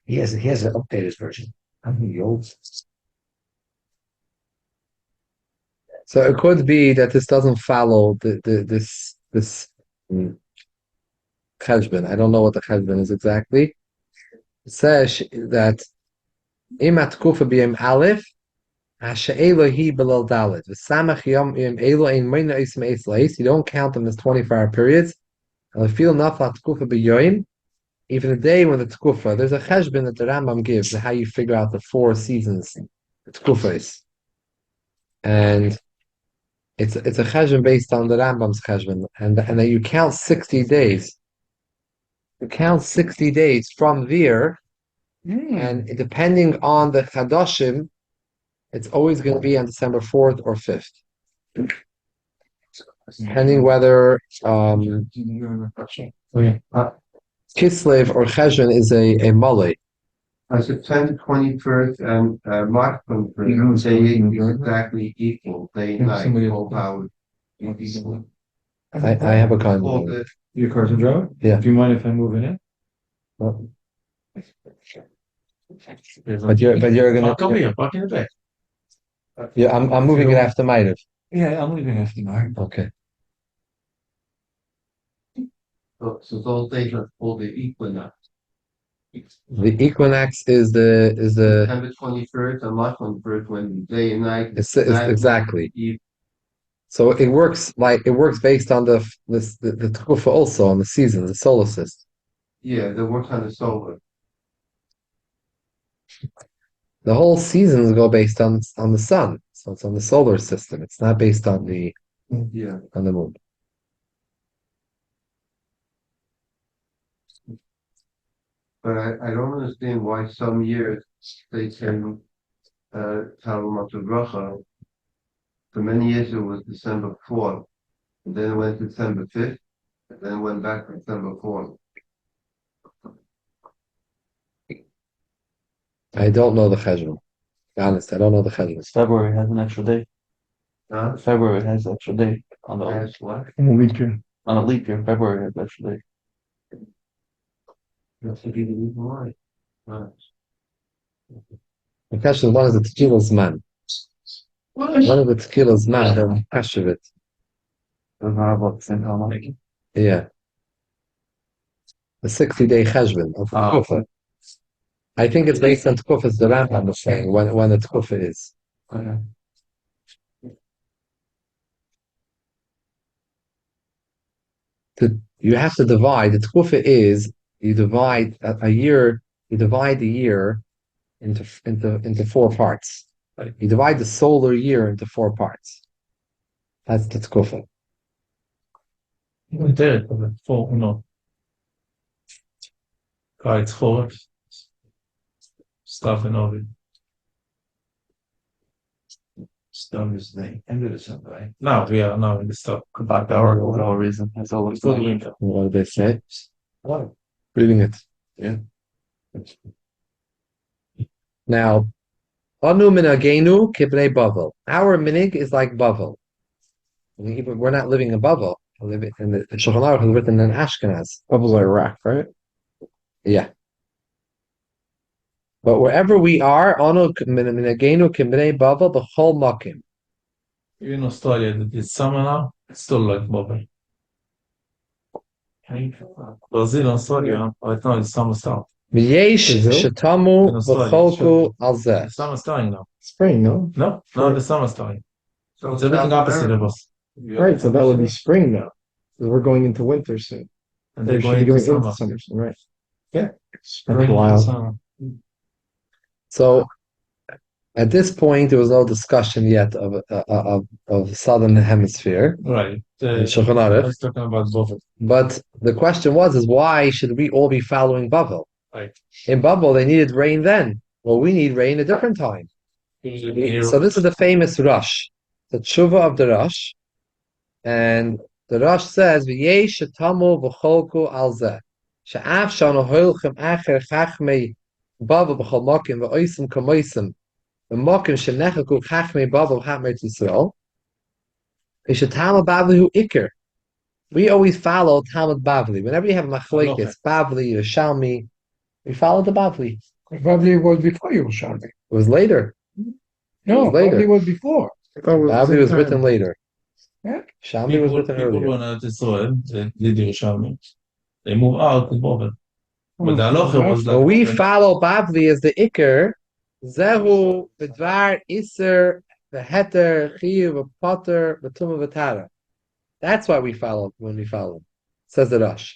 C: He has an updated version. I'm the old.
B: So it could be that this doesn't follow this cheshbon. I don't know what the cheshbon is exactly. It says that imat kufa b'yem aleph hashe'elo hi belal dalet v'samach yom yom elo ein meina ism eis leis. You don't count them as 24-hour periods. And I feel naflat kufa b'yoyim. Even a day when the tkufa, there's a cheshbon that the Rambam gives how you figure out the 4 seasons. The tkufa is, and it's a cheshbon based on the Rambam's cheshbon, and then you count 60 days. You count 60 days from there, and depending on the Chadashim, it's always going to be on December 4th or 5th. Depending whether Kislev or Cheshvan is a Malay.
A: September 21st and March 21st, they is exactly equal. Day and night, 12 hours. Equal.
B: I have a kind
A: All
B: of
A: the-
F: Your car's in drive?
B: Yeah.
F: Do you mind if I move it in?
B: but you're gonna
D: Park over here, park in the back.
B: yeah, I'm moving it after Ma'ariv.
F: Yeah, I'm leaving after night.
B: Okay.
A: So those days are called the equinox.
B: The equinox is the
A: September 21st and March 21st, when day and night.
B: it's exactly.
A: equal.
B: So it works based on the Tkufa also on the season, the solar system.
A: Yeah, they work on the solar.
B: The whole seasons go based on the sun, so it's on the solar system. It's not based on the
A: Yeah.
B: moon.
A: But I don't understand why some years they can tell them up to bracha. For many years it was December 4th, and then it went to December 5th, and then it went back to December 4th.
B: I don't know the cheshbon. Be honest, I don't know the cheshbon.
F: February has an extra day.
A: Huh?
F: February has an extra day on
A: That's what?
E: Week year.
F: on a leap year. February has an extra day.
A: That's the reason why. Right.
B: The question is, one is the tequila's man. One of the tequila's man, they're Kashavit.
F: Doesn't have about the same time.
B: Yeah. The 60-day cheshbon of Tkufa. I think it's based on Tkufa's the Rambam was saying when the Tkufa is.
F: Okay.
B: You have to divide. The Tkufa is you divide a year. You divide the year into 4 parts. You divide the solar year into 4 parts. That's the Tkufa.
D: There, for no. Guides forward. Stuff and all it.
C: Stone is the end of December, right?
D: Now we are now in the stuff.
F: Back to Oracle for no reason. That's all it's
D: For the
F: doing.
D: winter.
B: What do they say?
C: What?
B: Reading it. Yeah. Now, Anu minagenu kibrei Bavel. Our minig is like Bavel. We're not living in Bavel. We live in the Shulchan Aruch is written in Ashkenaz.
E: Bubbles like rock, right?
B: Yeah. But wherever we are, anu minagenu k'minei bavel b'chol makim.
D: Even in Australia, it's summer now, it's still like bubble. Brazil, Australia, right now it's summer start.
B: V'yesh
E: Brazil?
B: shetamu
D: In Australia,
B: v'cholku al
D: The
B: zeh.
D: summer's starting now.
E: Spring, no?
D: No, no, the summer's starting.
A: So
D: It's everything opposite of us.
E: Right, so that would be spring now. Because we're going into winter soon.
D: And
E: Or
D: they're
E: we should
D: going
E: be
D: into
E: going
D: summer.
E: into summer soon, right?
D: Yeah.
E: That's wild.
D: Summer.
B: So at this point, there was no discussion yet of southern hemisphere.
D: Right.
B: In Shulchan Aruch.
D: I was talking about both.
B: But the question is why should we all be following Bavel?
D: Right.
B: In Bavel, they needed rain then. Well, we need rain a different time. So this is the famous Rush, the tshuva of the Rush. And the Rush says, V'yesh shetamu v'cholku al zeh. She'af shanu hoilchem acher chachmei Bavel b'chol makim v'oisim kamoisim v'makim shenechaku chachmei Bavel v'chatmei Yisrael. V'shetamu Bavli hu ikir. We always follow Talmud Bavli. Whenever you have machlekes, Bavli or Shalmi, we follow the Bavli.
G: Probably was before Yerushalmi.
B: It was later.
G: No,
B: later.
G: probably was before.
E: I thought it was the
B: Bavli
E: same
B: was
E: time.
B: written later.
G: Yeah.
B: Shalmi was written
D: People
B: earlier.
D: want to soil, they did Yerushalmi. They move out to Bovel. But the halacha was
B: When we follow Bavli as the Iker, Zehu, B'dvar, Iser, V'heter, Chiyuv, V'potter, V'tumah, V'tara. That's why we follow when we follow. Says the Rosh.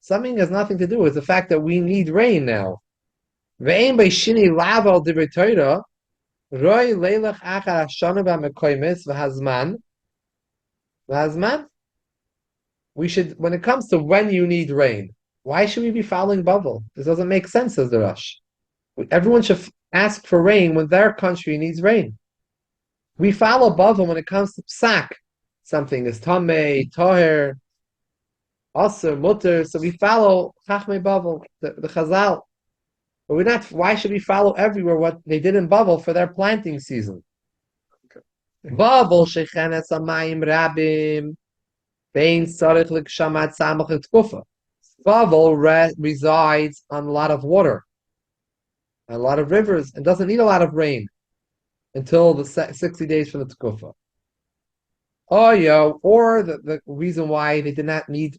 B: Something has nothing to do with the fact that we need rain now. We should, when it comes to when you need rain, why should we be following Bavel? This doesn't make sense, says the Rosh. Everyone should ask for rain when their country needs rain. We follow Bavel when it comes to Psak. Something is Tameh, Toher, Asr, Mutter. So we follow Chachmei Bavel, the Chazal. But we're not. Why should we follow everywhere what they did in Bavel for their planting season? Bavel shechenes amayim rabim, bein sarich l'kshamat samach etkufa. Bavel resides on a lot of water, a lot of rivers, and doesn't need a lot of rain until the 60 days from the Tekufa. Or the reason why they did not need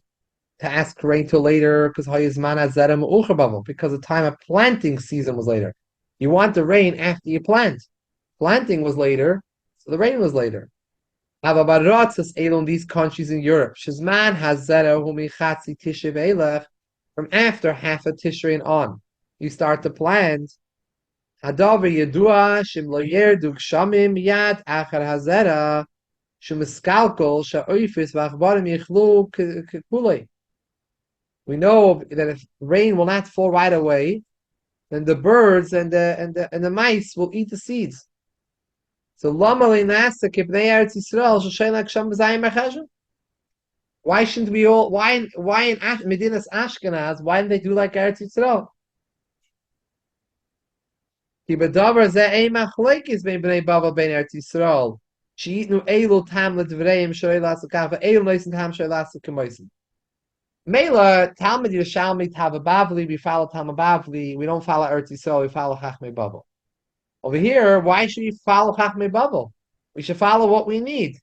B: to ask for rain till later, because the time of planting season was later. You want the rain after you plant. Planting was later, so the rain was later. In these countries in Europe, Shizman has from after half a Tishrei and on. You start to plant. Hadavar yedua shim lo yerdu gshamim yad achar hazera shemiskalkol sha'oifis v'achbarim yichlu kulei. We know that if rain will not fall right away, then the birds and the mice will eat the seeds. So lama leinasek ibnei Eretz Yisrael sh'shein l'ksham b'zayim achazim. Why shouldn't we all? Why in Medinas Ashkenaz? Why didn't they do like Eretz Yisrael? Ki b'davar zeh ein machlekes bein bnei Bavel bein Eretz Yisrael. She'itnu elu tam l'dvreim shrei lasukach ve'elu noisen tam shrei lasukamoisen. Mela Talmud Yerushalmi Tava Bavli. We follow Talmud Bavli. We don't follow Eretz Yisrael. We follow Chachmei Bavel. Over here, why should we follow Chachmei Bavel? We should follow what we need.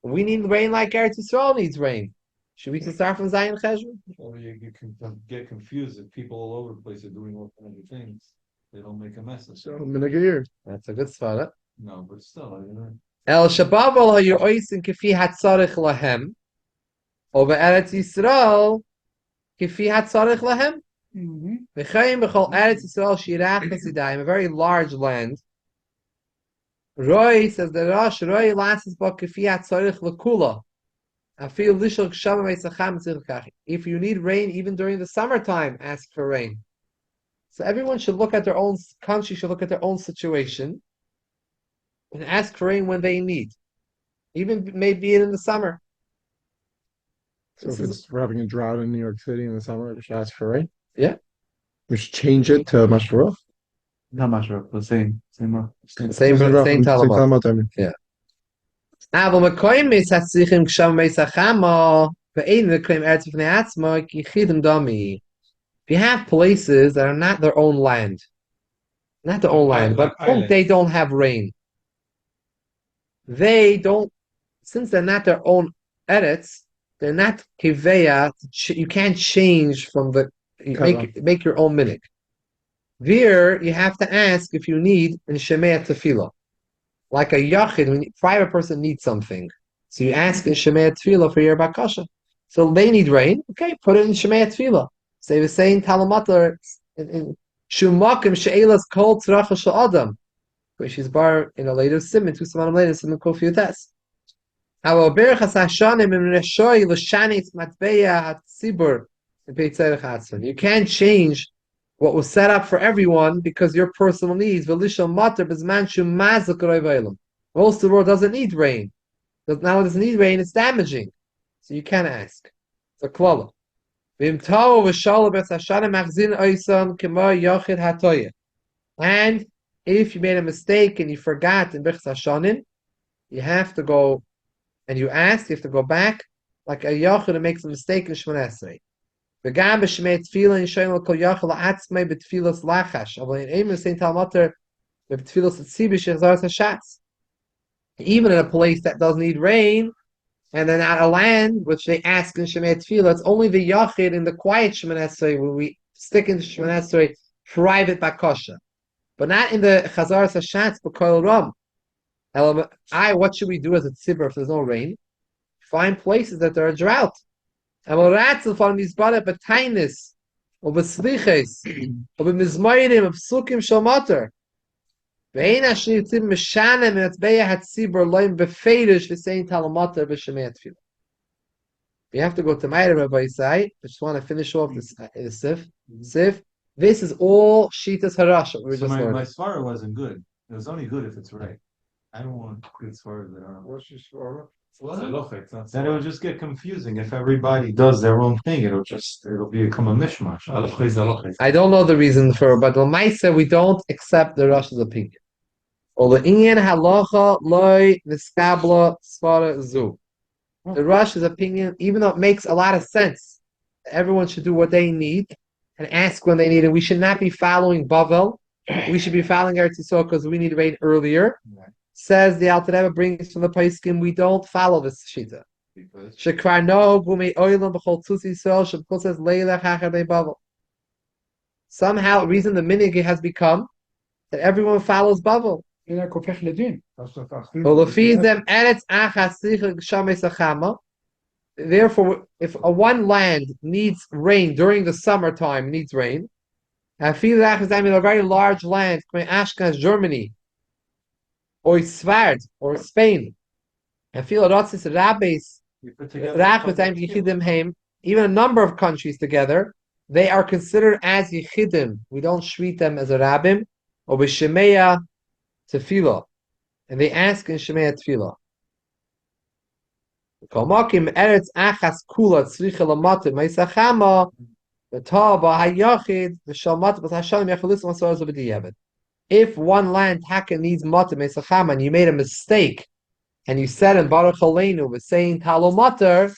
B: We need rain like Eretz Yisrael needs rain. Should we start from Zion Cheshvan?
F: Well, you can get confused if people all over the place are doing all kinds of things. They don't make a mess of
E: So,
F: it.
E: Minagir.
B: That's a good svara.
F: No, but still, I mean,
B: El Shabavel hayoisin kifi hatzarich lahem. Over Eretz Yisrael kifi hatzarich lahem. V'chayim b'chol Eretz Yisrael shirach v'sidayim, a very large land. Roy says the Rosh Roy lasis ba kifi hatzarich l'kula. If you need rain even during the summertime, ask for rain. So everyone should look at their own country, should look at their own situation, and ask for rain when they need. Even maybe in the summer.
E: So if we're having a drought in New York City in the summer, we should ask for rain.
B: Yeah.
E: We should change it to Mashroch.
F: not much of the same.
B: Same Talmud.
E: I mean.
B: Yeah. אבל מקויmis הצריכים גשם מי סחמה ואין וקרים ארץ בפני עצמו כי חידם דומי. If you have places that are not their own land, not their own land, but they don't have rain. They don't, since they're not their own edits, they're not kiveya. You can't change from the make your own minik. There, you have to ask if you need in shemei tefillah, like a yachid. When a private person needs something, so you ask in shemei tefillah for your bakasha. So they need rain. Okay, put it in shemei tefillah. So they were saying talamatar in shumakim she'elas kol tzracha sha'adam, which is bar in a later simon, 2 semanim later, simon kofi utas. Our Berachos hashanim in reshoy l'shanit matbeya hatzibur in peitzerech hatzon. You can't change what was set up for everyone because your personal needs. V'lishal mater b'zman shum mazak roivaylam. Most of the world doesn't need rain. Now it doesn't need rain, it's damaging. So you can't ask. It's a klala. And if you made a mistake and you forgot in Berachos hashanim, you have to go and you ask, you have to go back like a yachid who makes a mistake in Shemonah Esrei. V'gam b'shemei tefillah yishayin l'kol yachid la'atzmei b'tfilas lachash. Avol in Eimer Saint Talmater b'tfilas tzibah shechzaras hashatz. Even in a place that doesn't need rain, and then at a land which they ask in Shemei Tefillah, it's only the Yachid in the quiet Shemonah Esrei where we stick in Shemonah Esrei private bakosha, but not in the Chazaras Hashatz b'Kol Ram. What should we do as a tzibur if there's no rain? Find places that there are drought. And we'll ratzel from mizbarah b'tainis, or b'sliches, or b'mizmayrim, or b'sukim shalmater. We have to go to my Rabbi Isai. I just want to finish off this sif. This is all Shitas Harash.
D: So my svara wasn't good. It was only good if it's right. I don't want good svaras that aren't.
A: What's your svara?
D: Then it will just get confusing. If everybody does their own thing, it'll become a mishmash.
B: I don't know the reason for it, but Lamaisa, we don't accept the Rosh's opinion. Or the Inyan Halacha loy niskabla svara zu. The Rosh's opinion, even though it makes a lot of sense, everyone should do what they need and ask when they need it. We should not be following Bavel. We should be following Eretz Yisrael because we need rain earlier. Says the Alter Rebbe brings from the Paiskim, we don't follow this shita. Shekvar no gumei oilam b'chol tzuz Yisrael shebchol says leila chachar Bavel. Somehow, reason the minhag has become that everyone follows Bavel. Therefore, if one land needs rain during the summertime, needs rain, a very large land, Ashkenaz, Germany, or Svard, or Spain, even a number of countries together, they are considered as Yechidim. We don't treat them as a Rabbim, or B'Shemeya Tefillah, and they ask in Shemei Tefillah. Kalmakim eretz achas kula tzricha lamatim meisachama v'taba hayachid v'shalmatim v'tashalim yachalis masaras v'diyavet. If one land taka needs matim meisachama and you made a mistake and you said in Baruch Aleinu with saying talo mater,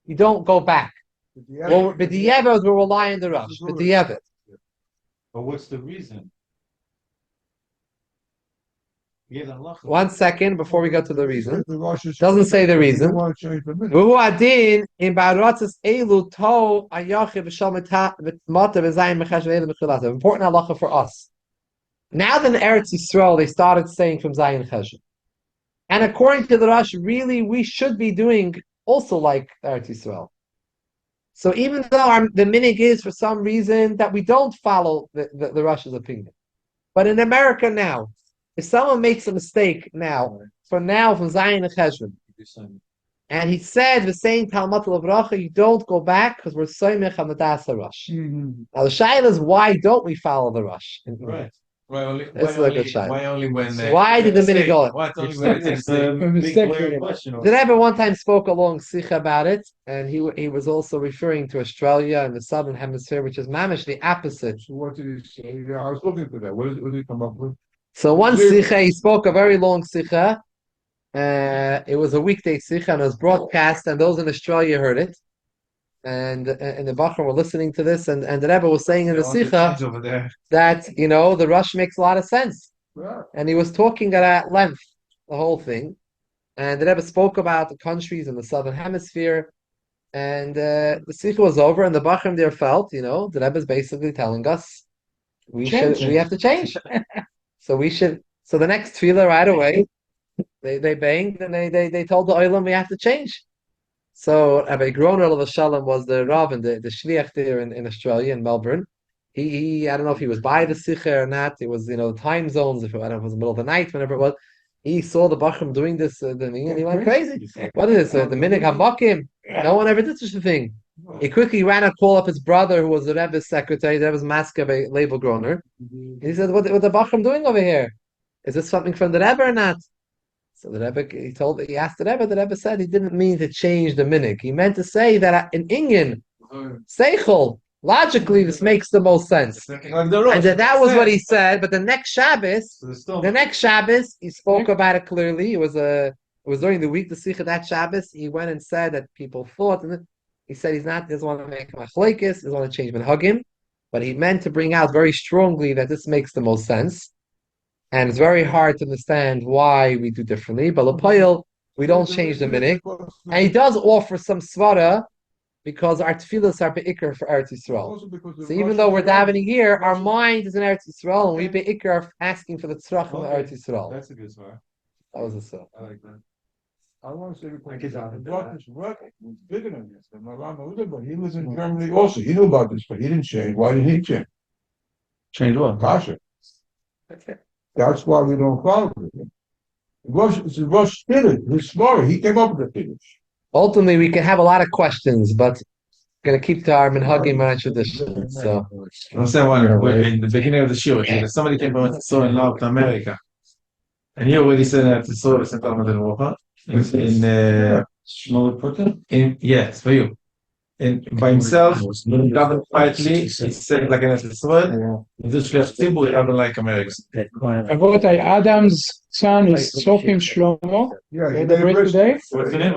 B: you don't go back. Well, v'diyavet will rely on the Rosh. V'diyavet.
D: But what's the reason?
B: 1 second before we go to the reason. Doesn't say the reason. Important halacha for us. Now that in Eretz Yisrael they started saying from Zayin Chesed. And according to the Rosh, really we should be doing also like Eretz Yisrael. So even though the minhag is for some reason that we don't follow the Rosh's opinion. But in America now, if someone makes a mistake now, from Zayin and Cheshvan, and he said the same Talmud Lavracha, you don't go back because we're Soymech Hamadas HaRosh. Now the shaila is, why don't we follow the Rosh?
D: Right. Why only when
B: why did the minhag go?
D: Why only when it's a big clear question?
B: The Rebbe one time spoke a long sikha about it, and he was also referring to Australia and the southern hemisphere, which is mamish the opposite.
A: So what did he say? Yeah, I was looking for that. What did he come up with?
B: So one sikha, he spoke a very long sikha. It was a weekday sikha and it was broadcast, and those in Australia heard it. and the Bachram were listening to this, and the Rebbe was saying in the Sikha
D: over there.
B: that the Rush makes a lot of sense, and he was talking at length the whole thing, and the Rebbe spoke about the countries in the southern hemisphere, and the Sikha was over, and the Bachram there felt, the Rebbe is basically telling us we have to change, so we should. So the next tefillah right away, they banged and they told the Olam we have to change. So Rabbi Groner of Shalom was the Rav and the Shliach there in Australia, in Melbourne. He I don't know if he was by the Sikha or not. It was time zones. If I don't know if it was the middle of the night, whenever it was. He saw the Bachram doing this, and he went crazy. What is this? The Minig Hamakim? No one ever did such a thing. He quickly ran out, called up his brother, who was the Rebbe's secretary, the Rebbe's Maskebe label Groner. He said, "What the Bachram doing over here? Is this something from the Rebbe or not?" So the Rebbe, he asked the Rebbe said he didn't mean to change the minig. He meant to say that in Inyan, Seichel, logically this makes the most sense. And that was what he said, but the next Shabbos, he spoke about it clearly. It was during the week, the Sikha that Shabbos, he went and said that people thought, and he said he doesn't want to make machlokes, doesn't want to change minhagim, but he meant to bring out very strongly that this makes the most sense. And it's very hard to understand why we do differently. But L'Poyel, we don't change the minig. And he does offer some svara because our tefillas are be'ikr for Eretz Yisrael. So even though we're davening here, our mind is in Eretz Yisrael, and we be'ikr asking for the tzrach of Eretz Yisrael.
D: That's a good svara.
B: That was the svara.
D: I like that.
A: I want to say because Berachos work was bigger than this. And my Rama was there, but he was in Germany also. He knew about this, but he didn't change. Why did he change?
F: Change what?
A: Kasha. That's why we don't follow it. It's a Rosh Spirit. He's smart. He came up with the finish.
B: Ultimately, we can have a lot of questions, but we're going to keep to our minhagim and our tradition. So,
D: I'm saying one in the beginning of the show, somebody came from North America, and he already said that the soul is in yes, for you. And by himself, he doesn't quietly, he said like an Esrei, he just left Tibur, he doesn't like America.
G: Rabotai, Adam's son is Tzofim Shlomo.
A: Yeah,
G: They read today.
D: What's the name?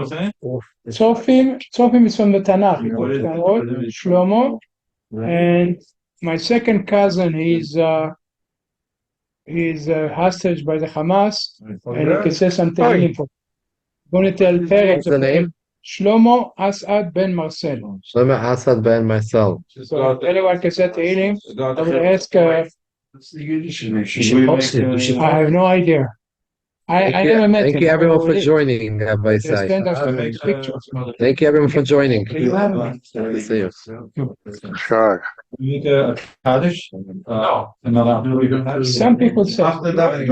G: Tzofim is from the Tanakh. Shlomo. And my second cousin, he's hostage by the Hamas, and he can say something for. Going to tell
B: what's the name?
G: Shlomo Asad ben Marcel.
B: Shlomo Asad ben Marcel.
G: So anyone can say Tehillim. I would ask. I have no idea. I never met him.
B: Thank you everyone for joining, Rabbi Isai. Thank you everyone for joining. Good to see you.
A: Sure.
D: You need a Kaddish? No.
G: Some people say.
D: After that,